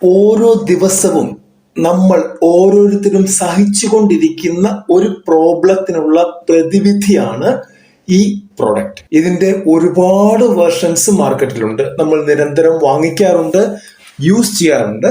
ഓരോ ദിവസവും നമ്മൾ ഓരോരുത്തരും സഹിച്ചുകൊണ്ടിരിക്കുന്ന ഒരു പ്രോബ്ലത്തിനുള്ള പ്രതിവിധിയാണ് ഈ പ്രോഡക്റ്റ്. ഇതിന്റെ ഒരുപാട് വെർഷൻസ് മാർക്കറ്റിലുണ്ട്. നമ്മൾ നിരന്തരം വാങ്ങിക്കാറുണ്ട്, യൂസ് ചെയ്യാറുണ്ട്.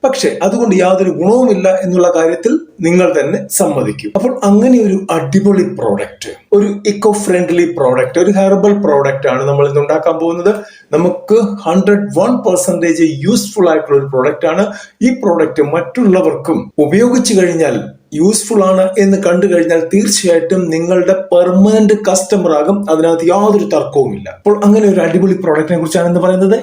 പക്ഷേ അതുകൊണ്ട് യാതൊരു ഗുണവുമില്ല എന്നുള്ള കാര്യത്തിൽ നിങ്ങൾ തന്നെ സമ്മതിക്കും. അപ്പോൾ അങ്ങനെ ഒരു അടിപൊളി പ്രോഡക്റ്റ്, ഒരു ഇക്കോ ഫ്രണ്ട്ലി പ്രോഡക്റ്റ്, ഒരു ഹെർബൽ പ്രോഡക്റ്റ് ആണ് നമ്മൾ ഇന്ന് ഉണ്ടാക്കാൻ പോകുന്നത്. നമുക്ക് 101% യൂസ്ഫുൾ ആയിട്ടുള്ള ഒരു പ്രോഡക്റ്റ് ആണ്. ഈ പ്രോഡക്റ്റ് മറ്റുള്ളവർക്കും ഉപയോഗിച്ചു കഴിഞ്ഞാൽ യൂസ്ഫുൾ ആണ് എന്ന് കണ്ടു കഴിഞ്ഞാൽ തീർച്ചയായിട്ടും നിങ്ങളുടെ പെർമനന്റ് കസ്റ്റമർ ആകും. അതിനകത്ത് യാതൊരു തർക്കവുമില്ല. അപ്പോൾ അങ്ങനെ ഒരു അടിപൊളി പ്രോഡക്റ്റിനെ കുറിച്ചാണ് ഇന്ന് പറയുന്നത്.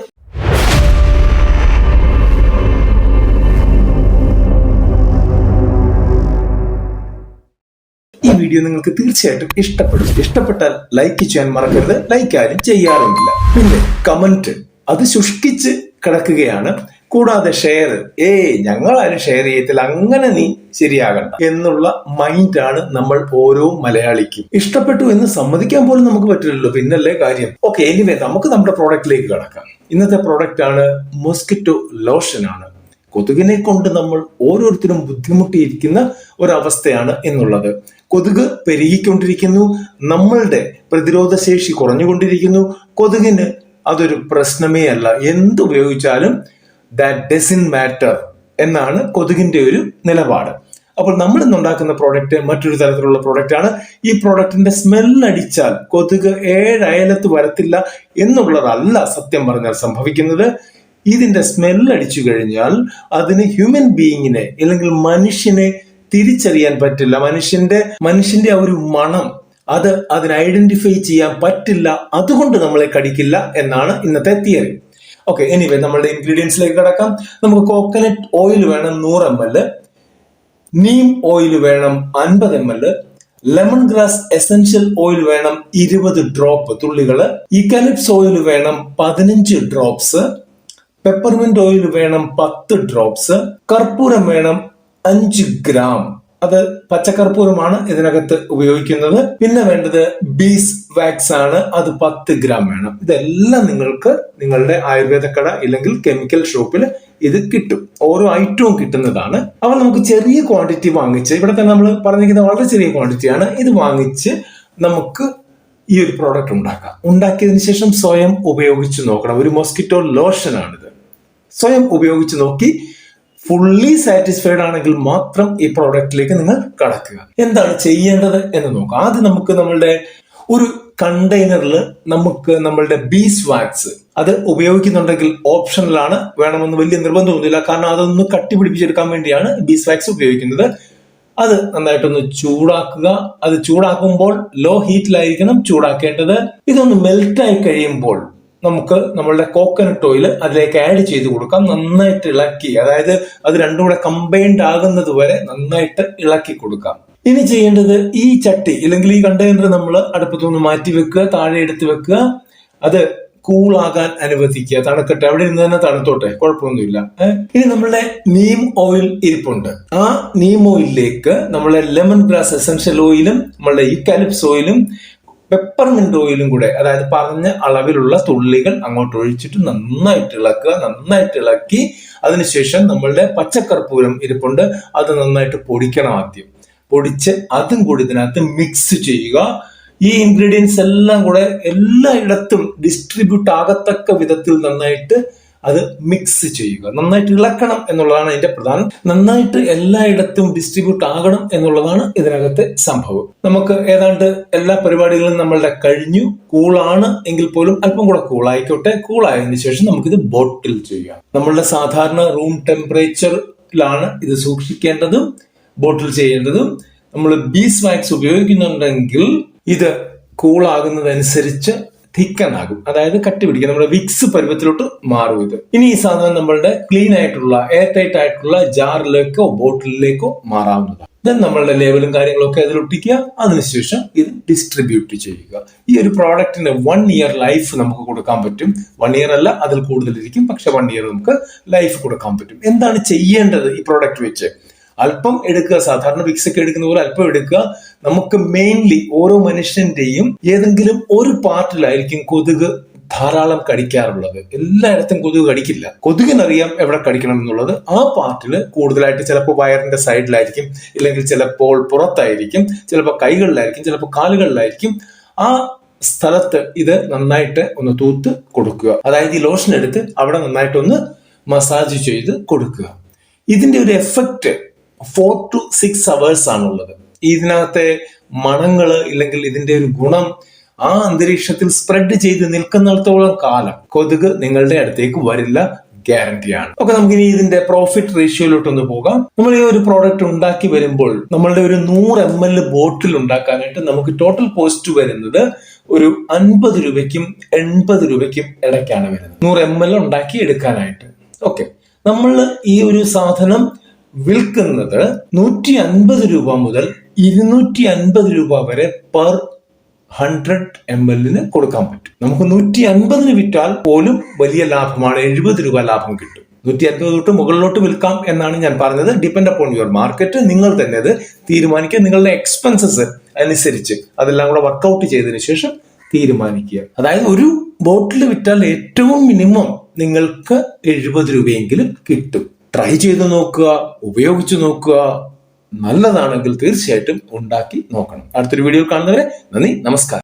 ഈ വീഡിയോ നിങ്ങൾക്ക് തീർച്ചയായിട്ടും ഇഷ്ടപ്പെടും. ഇഷ്ടപ്പെട്ടാൽ ലൈക്ക് ചെയ്യാൻ മറക്കരുത്. ലൈക്ക് ആരും ചെയ്യാറുമില്ല. പിന്നെ കമന്റ് അത് ശുഷ്കിച്ച് കിടക്കുകയാണ്. കൂടാതെ ഷെയർ, ഞങ്ങളാരും ഷെയർ ചെയ്യത്തില്ല, അങ്ങനെ നീ ശരിയാകണ്ട എന്നുള്ള മൈൻഡാണ് നമ്മൾ ഓരോ മലയാളിക്കും. ഇഷ്ടപ്പെട്ടു എന്ന് സമ്മതിക്കാൻ പോലും നമുക്ക് പറ്റില്ലല്ലോ, പിന്നല്ലേ കാര്യം. ഓക്കെ, എനിവേ നമുക്ക് നമ്മുടെ പ്രോഡക്റ്റിലേക്ക് കടക്കാം. ഇന്നത്തെ പ്രോഡക്റ്റ് ആണ് മോസ്കിറ്റോ ലോഷൻ ആണ്. കൊതുകിനെ കൊണ്ട് നമ്മൾ ഓരോരുത്തരും ബുദ്ധിമുട്ടിയിരിക്കുന്ന ഒരവസ്ഥയാണ് എന്നുള്ളത്. കൊതുക് പെരുകിക്കൊണ്ടിരിക്കുന്നു, നമ്മളുടെ പ്രതിരോധ ശേഷി കുറഞ്ഞുകൊണ്ടിരിക്കുന്നു. കൊതുകിന് അതൊരു പ്രശ്നമേ അല്ല, എന്തുപയോഗിച്ചാലും ദാറ്റ് ഡസന്റ് മാറ്റർ എന്നാണ് കൊതുകിന്റെ ഒരു നിലപാട്. അപ്പോൾ നമ്മൾ ഇന്നുണ്ടാക്കുന്ന പ്രോഡക്റ്റ് മറ്റൊരു തരത്തിലുള്ള പ്രോഡക്റ്റ് ആണ്. ഈ പ്രോഡക്റ്റിന്റെ സ്മെല്ലടിച്ചാൽ കൊതുക് 7 അയലത്ത് വരത്തില്ല എന്നുള്ളതല്ല സത്യം പറഞ്ഞാൽ സംഭവിക്കുന്നത്. ഇതിന്റെ സ്മെല്ലടിച്ചു കഴിഞ്ഞാൽ അതിന് ഹ്യൂമൻ ബീയിങ്ങിനെ അല്ലെങ്കിൽ മനുഷ്യനെ തിരിച്ചറിയാൻ പറ്റില്ല. മനുഷ്യന്റെ ആ ഒരു മണം അതിന് ഐഡന്റിഫൈ ചെയ്യാൻ പറ്റില്ല. അതുകൊണ്ട് നമ്മളെ കടിക്കില്ല എന്നാണ് ഇന്നത്തെ തിയറി. ഓക്കെ, എനിവേ നമ്മളുടെ ഇൻഗ്രീഡിയൻസിലേക്ക് കടക്കാം. നമുക്ക് കോക്കനട്ട് ഓയിൽ വേണം 100 ml, നീം ഓയിൽ വേണം 50 ml, lemon grass essential oil വേണം 20 ഡ്രോപ്പ് തുള്ളികള്, ഈക്കാലിപ്സ് ഓയിൽ വേണം 15 ഡ്രോപ്സ്, പെപ്പർമെന്റ് ഓയിൽ വേണം 10 ഡ്രോപ്സ്, കർപ്പൂരം വേണം 5 ഗ്രാം. അത് പച്ചക്കർപ്പൂരമാണ് ഇതിനകത്ത് ഉപയോഗിക്കുന്നത്. പിന്നെ വേണ്ടത് ബീസ് വാക്സ് ആണ്, അത് 10 ഗ്രാം വേണം. ഇതെല്ലാം നിങ്ങൾക്ക് നിങ്ങളുടെ ആയുർവേദ കട ഇല്ലെങ്കിൽ കെമിക്കൽ ഷോപ്പിൽ ഇത് കിട്ടും. ഓരോ ഐറ്റവും കിട്ടുന്നതാണ്. അപ്പോൾ നമുക്ക് ചെറിയ ക്വാണ്ടിറ്റി വാങ്ങിച്ച്, ഇവിടെ തന്നെ നമ്മൾ പറഞ്ഞിരിക്കുന്ന വളരെ ചെറിയ ക്വാണ്ടിറ്റിയാണ്, ഇത് വാങ്ങിച്ച് നമുക്ക് ഈ ഒരു പ്രോഡക്റ്റ് ഉണ്ടാക്കാം. ഉണ്ടാക്കിയതിനു ശേഷം സ്വയം ഉപയോഗിച്ച് നോക്കണം. ഒരു മോസ്കിറ്റോ ലോഷൻ ആണിത്. സ്വയം ഉപയോഗിച്ച് നോക്കി ഫുള്ളി സാറ്റിസ്ഫൈഡ് ആണെങ്കിൽ മാത്രം ഈ പ്രോഡക്റ്റിലേക്ക് നിങ്ങൾ കടക്കുക. എന്താണ് ചെയ്യേണ്ടത് എന്ന് നോക്കാം. ആദ്യം നമുക്ക് നമ്മളുടെ ഒരു കണ്ടെയ്നറിൽ നമുക്ക് നമ്മളുടെ ബീസ് വാക്സ് അത് ഉപയോഗിക്കുന്നുണ്ടെങ്കിൽ ഓപ്ഷണലാണ്, വേണമെന്ന് വലിയ നിർബന്ധമൊന്നുമില്ല. കാരണം അതൊന്ന് കട്ടി പിടിപ്പിച്ചെടുക്കാൻ വേണ്ടിയാണ് ബീസ് വാക്സ് ഉപയോഗിക്കുന്നത്. അത് നന്നായിട്ടൊന്ന് ചൂടാക്കുക. അത് ചൂടാക്കുമ്പോൾ ലോ ഹീറ്റിലായിരിക്കണം ചൂടാക്കേണ്ടത്. ഇതൊന്ന് മെൽറ്റായി കഴിയുമ്പോൾ നമുക്ക് നമ്മളുടെ കോക്കനട്ട് ഓയിൽ അതിലേക്ക് ആഡ് ചെയ്ത് കൊടുക്കാം. നന്നായിട്ട് ഇളക്കി, അതായത് അത് രണ്ടും കൂടെ കമ്പൈൻഡ് ആകുന്നത് വരെ നന്നായിട്ട് ഇളക്കി കൊടുക്കാം. ഇനി ചെയ്യേണ്ടത് ഈ ചട്ടി അല്ലെങ്കിൽ ഈ കണ്ടെയ്നർ നമ്മൾ അടുപ്പത്തുനിന്ന് മാറ്റി വെക്കുക, താഴെ എടുത്ത് വെക്കുക. അത് കൂളാകാൻ അനുവദിക്കുക. തണുക്കട്ടെ, അവിടെ നിന്ന് തന്നെ തണുത്തോട്ടെ, കുഴപ്പമൊന്നുമില്ല. ഇനി നമ്മളുടെ നീം ഓയിൽ ഇരിപ്പുണ്ട്. ആ നീം ഓയിലിലേക്ക് നമ്മളെ ലെമൺ ഗ്രാസ് എസൻഷ്യൽ ഓയിലും നമ്മളുടെ യൂക്കാലിപ്സ് ഓയിലും പെപ്പർമെന്റ് ഓയിലും കൂടെ, അതായത് പറഞ്ഞ അളവിലുള്ള തുള്ളികൾ അങ്ങോട്ട് ഒഴിച്ചിട്ട് നന്നായിട്ട് ഇളക്കുക. നന്നായിട്ട് ഇളക്കി അതിനുശേഷം നമ്മളുടെ പച്ചക്കർപ്പൂരം ഇരിപ്പുണ്ട്, അത് നന്നായിട്ട് പൊടിക്കണം. ആദ്യം പൊടിച്ച് അതും കൂടി ഇതിനകത്ത് മിക്സ് ചെയ്യുക. ഈ ഇൻഗ്രീഡിയൻസ് എല്ലാം കൂടെ എല്ലായിടത്തും ഡിസ്ട്രിബ്യൂട്ട് ആകത്തക്ക വിധത്തിൽ നന്നായിട്ട് അത് മിക്സ് ചെയ്യുക. നന്നായിട്ട് ഇളക്കണം എന്നുള്ളതാണ് അതിന്റെ പ്രധാനം. നന്നായിട്ട് എല്ലായിടത്തും ഡിസ്ട്രിബ്യൂട്ട് ആകണം എന്നുള്ളതാണ് ഇതിനകത്തെ സംഭവം. നമുക്ക് ഏതാണ്ട് എല്ലാ പരിപാടികളും നമ്മളുടെ കഴിഞ്ഞു. കൂളാണ് എങ്കിൽ പോലും അല്പം കൂടെ കൂളായിക്കോട്ടെ. കൂളായതിനു ശേഷം നമുക്കിത് ബോട്ടിൽ ചെയ്യാം. നമ്മളുടെ സാധാരണ റൂം ടെമ്പറേച്ചറിലാണ് ഇത് സൂക്ഷിക്കേണ്ടതും ബോട്ടിൽ ചെയ്യേണ്ടതും. നമ്മൾ ബീസ് വാക്സ് ഉപയോഗിക്കുന്നുണ്ടെങ്കിൽ ഇത് കൂളാകുന്നതനുസരിച്ച് തിക്കൻ ആകും, അതായത് കട്ടി പിടിക്കും. നമ്മുടെ വിക്സ് പരുവത്തിലോട്ട് മാറും ഇത്. ഇനി ഈ സാധനം നമ്മളുടെ ക്ലീൻ ആയിട്ടുള്ള എയർ ടൈറ്റ് ആയിട്ടുള്ള ജാറിലേക്കോ ബോട്ടിലേക്കോ മാറാവുന്നതാണ്. ദെൻ നമ്മളുടെ ലേബലും കാര്യങ്ങളൊക്കെ അതിൽ ഒട്ടിക്കുക. അതിനുശേഷം ഇത് ഡിസ്ട്രിബ്യൂട്ട് ചെയ്യുക. ഈ ഒരു പ്രോഡക്റ്റിന് 1 year ലൈഫ് നമുക്ക് കൊടുക്കാൻ പറ്റും. 1 year അല്ല, അതിൽ കൂടുതലിരിക്കും, പക്ഷെ 1 year നമുക്ക് ലൈഫ് കൊടുക്കാൻ പറ്റും. എന്താണ് ചെയ്യേണ്ടത് ഈ പ്രോഡക്റ്റ് വെച്ച്? അല്പം എടുക്കുക, സാധാരണ വിക്സ് ഒക്കെ എടുക്കുന്ന പോലെ അല്പം എടുക്കുക. നമുക്ക് മെയിൻലി ഓരോ മനുഷ്യന്റെയും ഏതെങ്കിലും ഒരു പാർട്ടിലായിരിക്കും കൊതുക് ധാരാളം കടിക്കാറുള്ളത്. എല്ലായിടത്തും കൊതുക് കടിക്കില്ല. കൊതുകിനറിയാം എവിടെ കടിക്കണം എന്നുള്ളത്. ആ പാർട്ടിൽ കൂടുതലായിട്ട് ചിലപ്പോൾ വയറിന്റെ സൈഡിലായിരിക്കും, ഇല്ലെങ്കിൽ ചിലപ്പോൾ പുറത്തായിരിക്കും, ചിലപ്പോൾ കൈകളിലായിരിക്കും, ചിലപ്പോൾ കാലുകളിലായിരിക്കും. ആ സ്ഥലത്ത് ഇത് നന്നായിട്ട് ഒന്ന് തൂത്ത് കൊടുക്കുക. അതായത് ഈ ലോഷൻ എടുത്ത് അവിടെ നന്നായിട്ടൊന്ന് മസാജ് ചെയ്ത് കൊടുക്കുക. ഇതിന്റെ ഒരു എഫക്റ്റ് 4 to 6 hours ആണുള്ളത്. ഇതിനകത്തെ മണങ്ങള് ഇല്ലെങ്കിൽ ഇതിന്റെ ഒരു ഗുണം ആ അന്തരീക്ഷത്തിൽ സ്പ്രെഡ് ചെയ്ത് നിൽക്കുന്നിടത്തോളം കാലം കൊതുക് നിങ്ങളുടെ അടുത്തേക്ക് വരില്ല, ഗ്യാരണ്ടിയാണ്. ഓക്കെ, നമുക്കിനി ഇതിന്റെ പ്രോഫിറ്റ് റേഷ്യോയിലോട്ടൊന്ന് പോകാം. നമ്മൾ ഈ ഒരു പ്രോഡക്റ്റ് ഉണ്ടാക്കി വരുമ്പോൾ നമ്മളുടെ ഒരു 100 ml ബോട്ടിൽ ഉണ്ടാക്കാനായിട്ട് നമുക്ക് ടോട്ടൽ കോസ്റ്റ് വരുന്നത് ഒരു 50 രൂപയ്ക്കും 80 രൂപയ്ക്കും ഇടയ്ക്കാണ് വരുന്നത് 100 ml ഉണ്ടാക്കി എടുക്കാനായിട്ട്. ഓക്കെ, നമ്മൾ ഈ ഒരു സാധനം വിൽക്കുന്നത് 150 രൂപ മുതൽ 250 രൂപ വരെ പെർ 100 ml കൊടുക്കാൻ പറ്റും. നമുക്ക് 150 വിറ്റാൽ പോലും വലിയ ലാഭമാണ്, 70 രൂപ ലാഭം കിട്ടും. 150 തൊട്ട് മുകളിലോട്ട് വിൽക്കാം എന്നാണ് ഞാൻ പറഞ്ഞത്. Depend upon your market. നിങ്ങൾ തന്നെ അത് തീരുമാനിക്കുക. നിങ്ങളുടെ എക്സ്പെൻസസ് അനുസരിച്ച് അതെല്ലാം കൂടെ വർക്കൗട്ട് ചെയ്തതിനു ശേഷം തീരുമാനിക്കുക. അതായത് ഒരു ബോട്ടിൽ വിറ്റാൽ ഏറ്റവും മിനിമം നിങ്ങൾക്ക് 70 രൂപയെങ്കിലും കിട്ടും. ട്രൈ ചെയ്ത് നോക്കുക, ഉപയോഗിച്ച് നോക്കുക. നല്ലതാണെങ്കിൽ തീർച്ചയായിട്ടും ഉണ്ടാക്കി നോക്കണം. അടുത്തൊരു വീഡിയോയിൽ കാണുന്നവരെ നന്ദി, നമസ്കാരം.